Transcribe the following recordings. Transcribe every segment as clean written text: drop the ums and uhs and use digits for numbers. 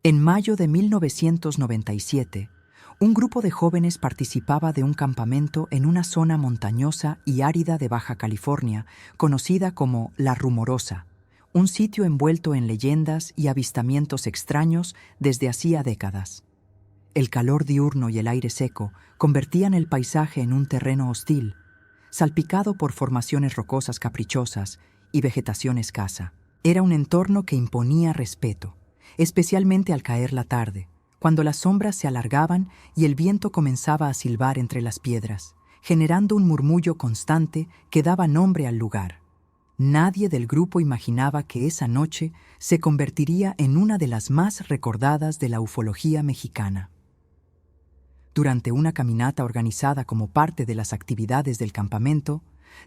En mayo de 1997, un grupo de jóvenes participaba de un campamento en una zona montañosa y árida de Baja California, conocida como La Rumorosa, un sitio envuelto en leyendas y avistamientos extraños desde hacía décadas. El calor diurno y el aire seco convertían el paisaje en un terreno hostil, salpicado por formaciones rocosas caprichosas y vegetación escasa. Era un entorno que imponía respeto, especialmente al caer la tarde, cuando las sombras se alargaban y el viento comenzaba a silbar entre las piedras, generando un murmullo constante que daba nombre al lugar. Nadie del grupo imaginaba que esa noche se convertiría en una de las más recordadas de la ufología mexicana. Durante una caminata organizada como parte de las actividades del campamento,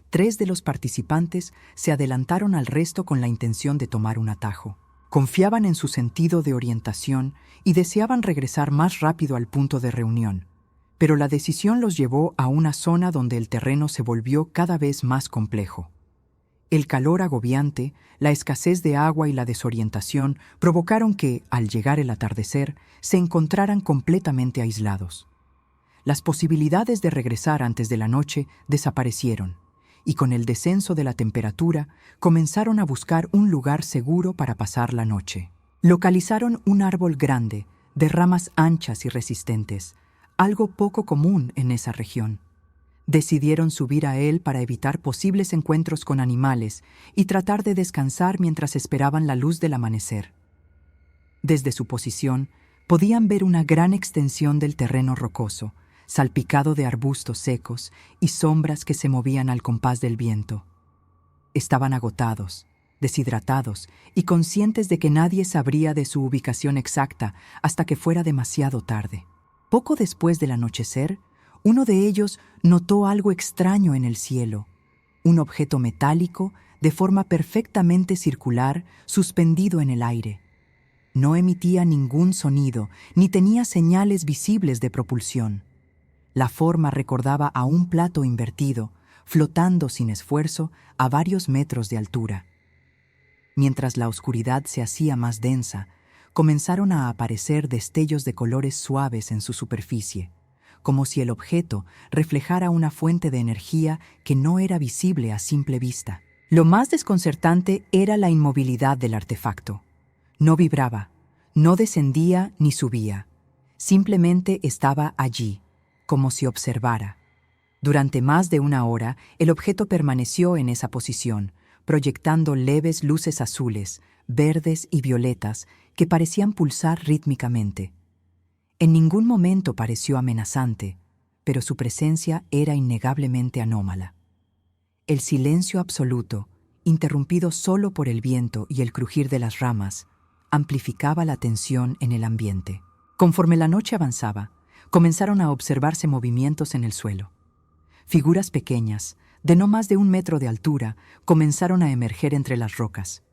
3 de los participantes se adelantaron al resto con la intención de tomar un atajo. Confiaban en su sentido de orientación y deseaban regresar más rápido al punto de reunión, pero la decisión los llevó a una zona donde el terreno se volvió cada vez más complejo. El calor agobiante, la escasez de agua y la desorientación provocaron que, al llegar el atardecer, se encontraran completamente aislados. Las posibilidades de regresar antes de la noche desaparecieron, y con el descenso de la temperatura comenzaron a buscar un lugar seguro para pasar la noche. Localizaron un árbol grande, de ramas anchas y resistentes, algo poco común en esa región. Decidieron subir a él para evitar posibles encuentros con animales y tratar de descansar mientras esperaban la luz del amanecer. Desde su posición, podían ver una gran extensión del terreno rocoso, salpicado de arbustos secos y sombras que se movían al compás del viento. Estaban agotados, deshidratados y conscientes de que nadie sabría de su ubicación exacta hasta que fuera demasiado tarde. Poco después del anochecer, uno de ellos notó algo extraño en el cielo, un objeto metálico de forma perfectamente circular suspendido en el aire. No emitía ningún sonido ni tenía señales visibles de propulsión. La forma recordaba a un plato invertido, flotando sin esfuerzo a varios metros de altura. Mientras la oscuridad se hacía más densa, comenzaron a aparecer destellos de colores suaves en su superficie, como si el objeto reflejara una fuente de energía que no era visible a simple vista. Lo más desconcertante era la inmovilidad del artefacto. No vibraba, no descendía ni subía. Simplemente estaba allí, como si observara. Durante más de una hora, el objeto permaneció en esa posición, proyectando leves luces azules, verdes y violetas que parecían pulsar rítmicamente. En ningún momento pareció amenazante, pero su presencia era innegablemente anómala. El silencio absoluto, interrumpido solo por el viento y el crujir de las ramas, amplificaba la tensión en el ambiente. Conforme la noche avanzaba, comenzaron a observarse movimientos en el suelo. Figuras pequeñas, de no más de 1 metro de altura, comenzaron a emerger entre las rocas.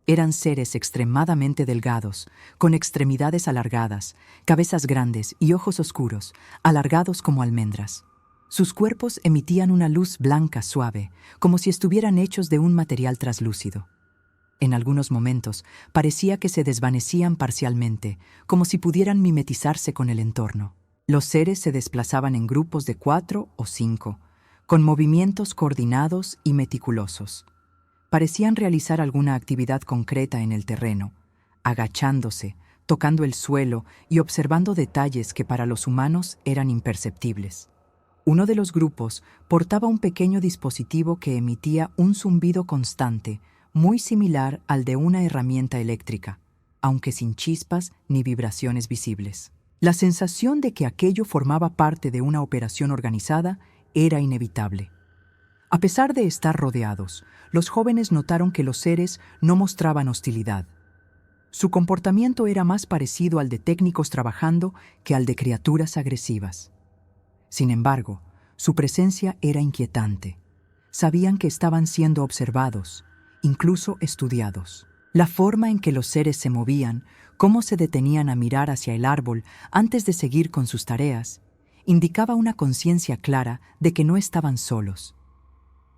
Eran seres extremadamente delgados, con extremidades alargadas, cabezas grandes y ojos oscuros, alargados como almendras. Sus cuerpos emitían una luz blanca suave, como si estuvieran hechos de un material translúcido. En algunos momentos parecía que se desvanecían parcialmente, como si pudieran mimetizarse con el entorno. Los seres se desplazaban en grupos de 4 o 5, con movimientos coordinados y meticulosos. Parecían realizar alguna actividad concreta en el terreno, agachándose, tocando el suelo y observando detalles que para los humanos eran imperceptibles. Uno de los grupos portaba un pequeño dispositivo que emitía un zumbido constante, muy similar al de una herramienta eléctrica, aunque sin chispas ni vibraciones visibles. La sensación de que aquello formaba parte de una operación organizada era inevitable. A pesar de estar rodeados, los jóvenes notaron que los seres no mostraban hostilidad. Su comportamiento era más parecido al de técnicos trabajando que al de criaturas agresivas. Sin embargo, su presencia era inquietante. Sabían que estaban siendo observados, incluso estudiados. La forma en que los seres se movían, cómo se detenían a mirar hacia el árbol antes de seguir con sus tareas, indicaba una conciencia clara de que no estaban solos.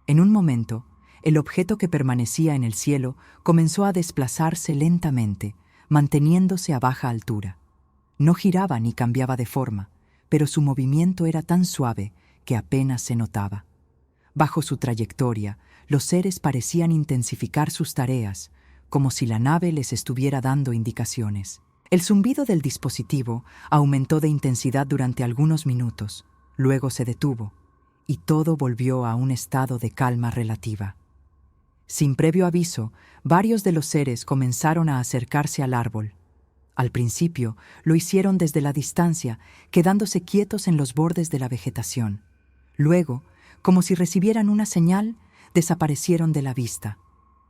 En un momento, el objeto que permanecía en el cielo comenzó a desplazarse lentamente, manteniéndose a baja altura. No giraba ni cambiaba de forma, pero su movimiento era tan suave que apenas se notaba. Bajo su trayectoria, los seres parecían intensificar sus tareas, como si la nave les estuviera dando indicaciones. El zumbido del dispositivo aumentó de intensidad durante algunos minutos, luego se detuvo, y todo volvió a un estado de calma relativa. Sin previo aviso, varios de los seres comenzaron a acercarse al árbol. Al principio, lo hicieron desde la distancia, quedándose quietos en los bordes de la vegetación. Luego, como si recibieran una señal, desaparecieron de la vista.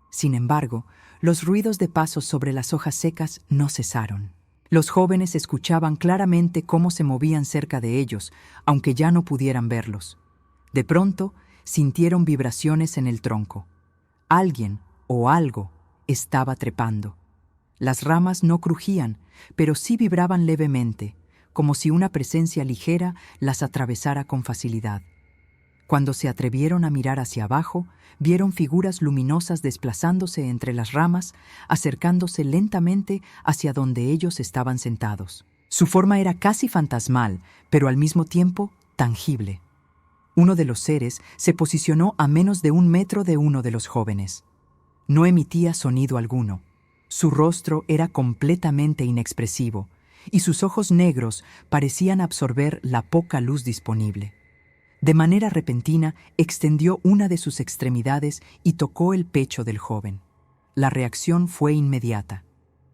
Sin embargo, los ruidos de pasos sobre las hojas secas no cesaron. Los jóvenes escuchaban claramente cómo se movían cerca de ellos, aunque ya no pudieran verlos. De pronto, sintieron vibraciones en el tronco. Alguien o algo estaba trepando. Las ramas no crujían, pero sí vibraban levemente, como si una presencia ligera las atravesara con facilidad. Cuando se atrevieron a mirar hacia abajo, vieron figuras luminosas desplazándose entre las ramas, acercándose lentamente hacia donde ellos estaban sentados. Su forma era casi fantasmal, pero al mismo tiempo tangible. Uno de los seres se posicionó a menos de 1 metro de uno de los jóvenes. No emitía sonido alguno. Su rostro era completamente inexpresivo, y sus ojos negros parecían absorber la poca luz disponible. De manera repentina, extendió una de sus extremidades y tocó el pecho del joven. La reacción fue inmediata.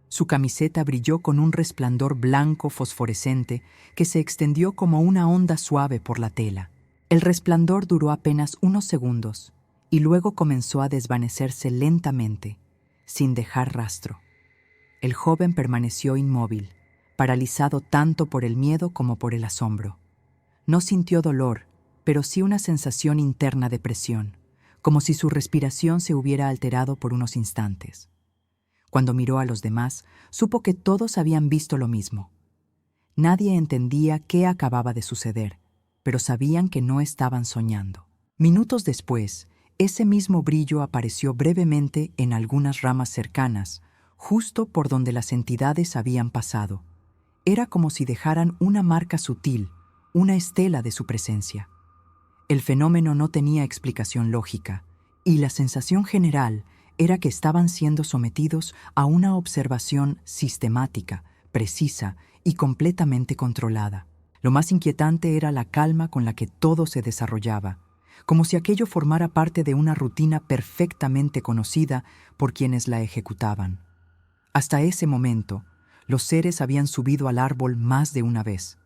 Su camiseta brilló con un resplandor blanco fosforescente que se extendió como una onda suave por la tela. El resplandor duró apenas unos segundos y luego comenzó a desvanecerse lentamente, sin dejar rastro. El joven permaneció inmóvil, paralizado tanto por el miedo como por el asombro. No sintió dolor, pero sí una sensación interna de presión, como si su respiración se hubiera alterado por unos instantes. Cuando miró a los demás, supo que todos habían visto lo mismo. Nadie entendía qué acababa de suceder, pero sabían que no estaban soñando. Minutos después, ese mismo brillo apareció brevemente en algunas ramas cercanas, justo por donde las entidades habían pasado. Era como si dejaran una marca sutil, una estela de su presencia. El fenómeno no tenía explicación lógica, y la sensación general era que estaban siendo sometidos a una observación sistemática, precisa y completamente controlada. Lo más inquietante era la calma con la que todo se desarrollaba, como si aquello formara parte de una rutina perfectamente conocida por quienes la ejecutaban. Hasta ese momento, los seres habían subido al árbol más de una vez.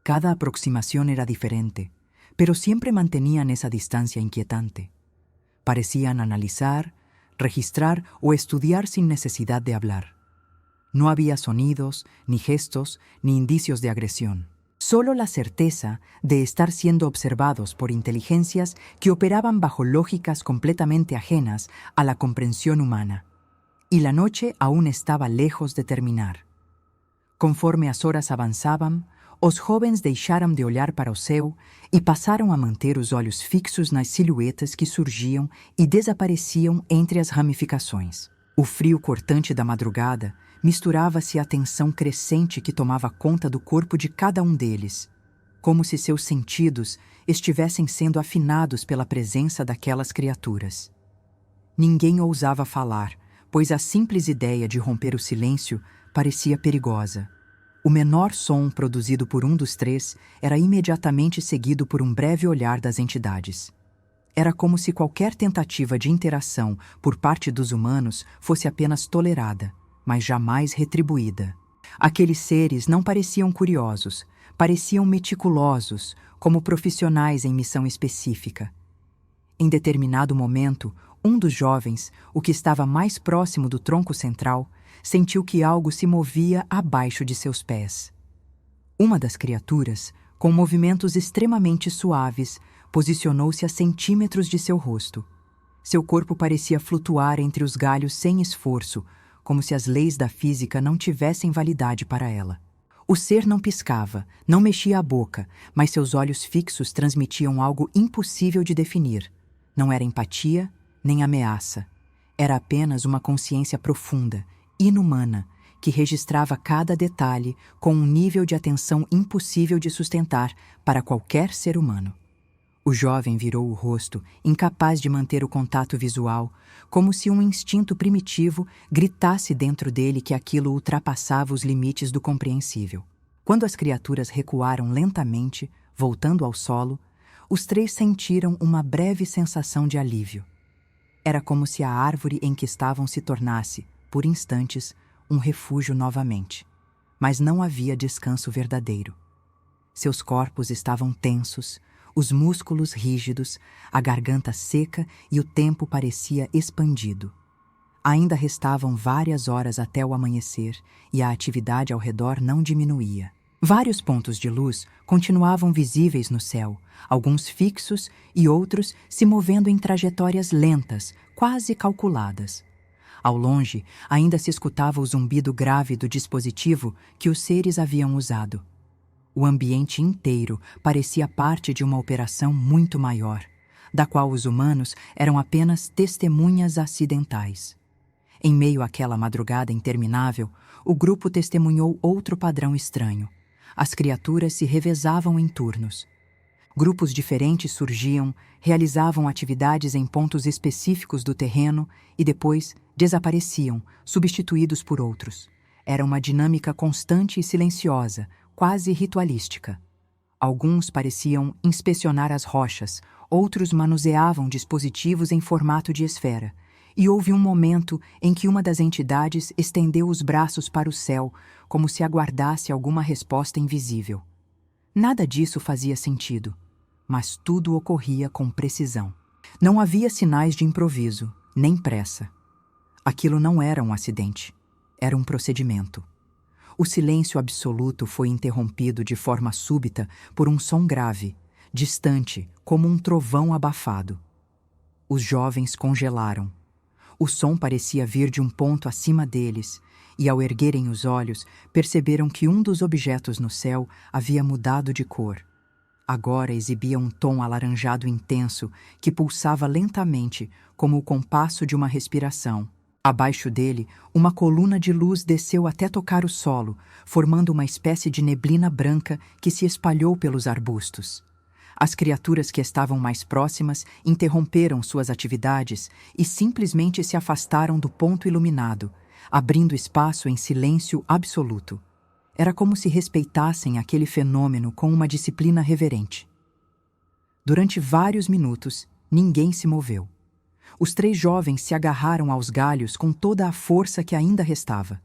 Cada aproximación era diferente, pero siempre mantenían esa distancia inquietante. Parecían analizar, registrar o estudiar sin necesidad de hablar. No había sonidos, ni gestos, ni indicios de agresión. Solo la certeza de estar siendo observados por inteligencias que operaban bajo lógicas completamente ajenas a la comprensión humana. Y la noche aún estaba lejos de terminar. Conforme as horas avançavam, os jovens deixaram de olhar para o céu e passaram a manter os olhos fixos nas silhuetas que surgiam e desapareciam entre as ramificações. O frio cortante da madrugada misturava-se à tensão crescente que tomava conta do corpo de cada um deles, como se seus sentidos estivessem sendo afinados pela presença daquelas criaturas. Ninguém ousava falar, pois a simples ideia de romper o silêncio parecia perigosa. O menor som produzido por um dos três era imediatamente seguido por um breve olhar das entidades. Era como se qualquer tentativa de interação por parte dos humanos fosse apenas tolerada, mas jamais retribuída. Aqueles seres não pareciam curiosos, pareciam meticulosos, como profissionais em missão específica. Em determinado momento, um dos jovens, o que estava mais próximo do tronco central, sentiu que algo se movia abaixo de seus pés. Uma das criaturas, com movimentos extremamente suaves, posicionou-se a centímetros de seu rosto. Seu corpo parecia flutuar entre os galhos sem esforço, como se as leis da física não tivessem validade para ela. O ser não piscava, não mexia a boca, mas seus olhos fixos transmitiam algo impossível de definir. Não era empatia, nem ameaça. Era apenas uma consciência profunda, inumana, que registrava cada detalhe com um nível de atenção impossível de sustentar para qualquer ser humano. O jovem virou o rosto, incapaz de manter o contato visual, como se um instinto primitivo gritasse dentro dele que aquilo ultrapassava os limites do compreensível. Quando as criaturas recuaram lentamente, voltando ao solo, os três sentiram uma breve sensação de alívio. Era como se a árvore em que estavam se tornasse, por instantes, um refúgio novamente. Mas não havia descanso verdadeiro. Seus corpos estavam tensos, os músculos rígidos, a garganta seca e o tempo parecia expandido. Ainda restavam várias horas até o amanhecer e a atividade ao redor não diminuía. Vários pontos de luz continuavam visíveis no céu, alguns fixos e outros se movendo em trajetórias lentas, quase calculadas. Ao longe, ainda se escutava o zumbido grave do dispositivo que os seres haviam usado. O ambiente inteiro parecia parte de uma operação muito maior, da qual os humanos eram apenas testemunhas acidentais. Em meio àquela madrugada interminável, o grupo testemunhou outro padrão estranho. As criaturas se revezavam em turnos. Grupos diferentes surgiam, realizavam atividades em pontos específicos do terreno e depois desapareciam, substituídos por outros. Era uma dinâmica constante e silenciosa, quase ritualística. Alguns pareciam inspecionar as rochas, outros manuseavam dispositivos em formato de esfera, e houve um momento em que uma das entidades estendeu os braços para o céu, como se aguardasse alguma resposta invisível. Nada disso fazia sentido, mas tudo ocorria com precisão. Não havia sinais de improviso, nem pressa. Aquilo não era um acidente, era um procedimento. O silêncio absoluto foi interrompido de forma súbita por um som grave, distante, como um trovão abafado. Os jovens congelaram. O som parecia vir de um ponto acima deles, e ao erguerem os olhos, perceberam que um dos objetos no céu havia mudado de cor. Agora exibia um tom alaranjado intenso que pulsava lentamente, como o compasso de uma respiração. Abaixo dele, uma coluna de luz desceu até tocar o solo, formando uma espécie de neblina branca que se espalhou pelos arbustos. As criaturas que estavam mais próximas interromperam suas atividades e simplesmente se afastaram do ponto iluminado, abrindo espaço em silêncio absoluto. Era como se respeitassem aquele fenômeno com uma disciplina reverente. Durante vários minutos, ninguém se moveu. Os três jovens se agarraram aos galhos com toda a força que ainda restava.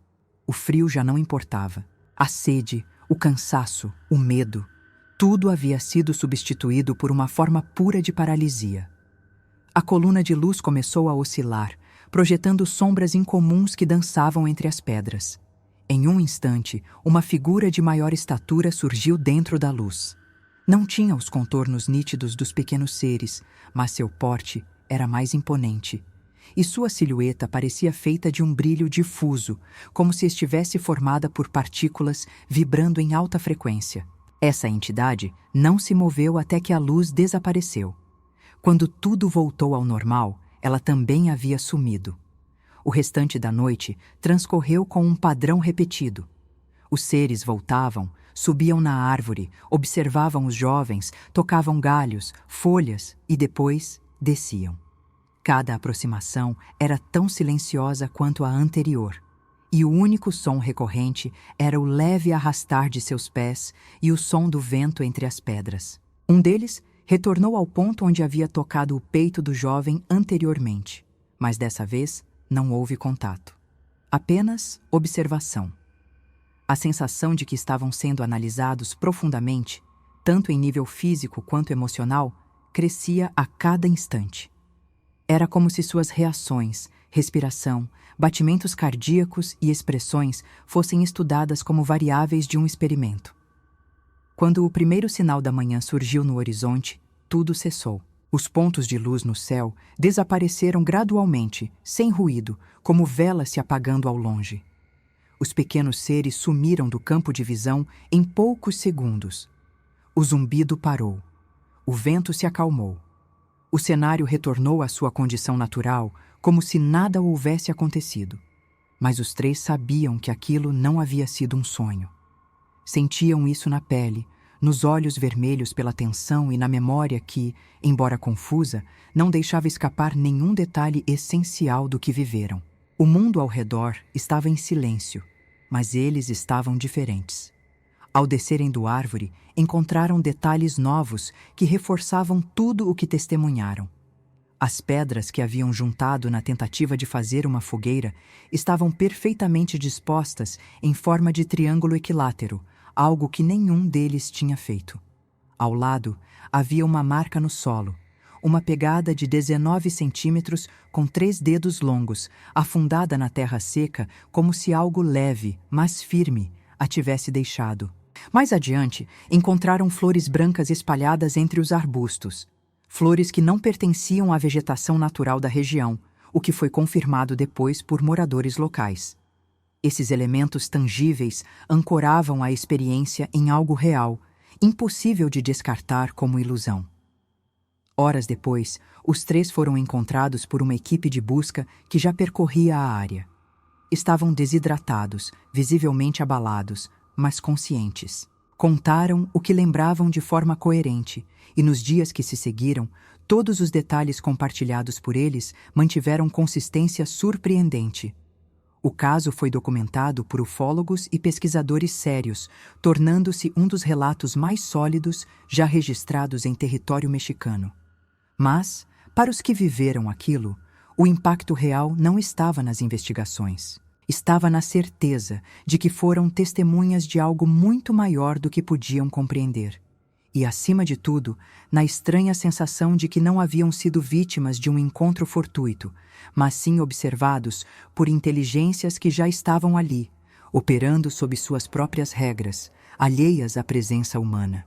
O frio já não importava. A sede, o cansaço, o medo, tudo havia sido substituído por uma forma pura de paralisia. A coluna de luz começou a oscilar, projetando sombras incomuns que dançavam entre as pedras. Em um instante, uma figura de maior estatura surgiu dentro da luz. Não tinha os contornos nítidos dos pequenos seres, mas seu porte era mais imponente, e sua silhueta parecia feita de um brilho difuso, como se estivesse formada por partículas vibrando em alta frequência. Essa entidade não se moveu até que a luz desapareceu. Quando tudo voltou ao normal, ela também havia sumido. O restante da noite transcorreu com um padrão repetido. Os seres voltavam, subiam na árvore, observavam os jovens, tocavam galhos, folhas e depois desciam. Cada aproximação era tão silenciosa quanto a anterior, e o único som recorrente era o leve arrastar de seus pés e o som do vento entre as pedras. Um deles retornou ao ponto onde havia tocado o peito do jovem anteriormente, mas dessa vez não houve contato. Apenas observação. A sensação de que estavam sendo analisados profundamente, tanto em nível físico quanto emocional, crescia a cada instante. Era como se suas reações, respiração, batimentos cardíacos e expressões fossem estudadas como variáveis de um experimento. Quando o primeiro sinal da manhã surgiu no horizonte, tudo cessou. Os pontos de luz no céu desapareceram gradualmente, sem ruído, como velas se apagando ao longe. Os pequenos seres sumiram do campo de visão em poucos segundos. O zumbido parou. O vento se acalmou. O cenário retornou à sua condição natural, como se nada houvesse acontecido. Mas os três sabiam que aquilo não havia sido um sonho. Sentiam isso na pele, nos olhos vermelhos pela tensão e na memória que, embora confusa, não deixava escapar nenhum detalhe essencial do que viveram. O mundo ao redor estava em silêncio, mas eles estavam diferentes. Ao descerem do árvore, encontraram detalhes novos que reforçavam tudo o que testemunharam. As pedras que haviam juntado na tentativa de fazer uma fogueira estavam perfeitamente dispostas em forma de triângulo equilátero, algo que nenhum deles tinha feito. Ao lado, havia uma marca no solo, uma pegada de 19 centímetros com 3 dedos longos, afundada na terra seca como se algo leve, mas firme, a tivesse deixado. Mais adiante, encontraram flores brancas espalhadas entre os arbustos. Flores que não pertenciam à vegetação natural da região, o que foi confirmado depois por moradores locais. Esses elementos tangíveis ancoravam a experiência em algo real, impossível de descartar como ilusão. Horas depois, os três foram encontrados por uma equipe de busca que já percorria a área. Estavam desidratados, visivelmente abalados, mas conscientes. Contaram o que lembravam de forma coerente, e nos dias que se seguiram, todos os detalhes compartilhados por eles mantiveram consistência surpreendente. O caso foi documentado por ufólogos e pesquisadores sérios, tornando-se um dos relatos mais sólidos já registrados em território mexicano. Mas, para os que viveram aquilo, o impacto real não estava nas investigações. Estava na certeza de que foram testemunhas de algo muito maior do que podiam compreender. E, acima de tudo, na estranha sensação de que não haviam sido vítimas de um encontro fortuito, mas sim observados por inteligências que já estavam ali, operando sob suas próprias regras, alheias à presença humana.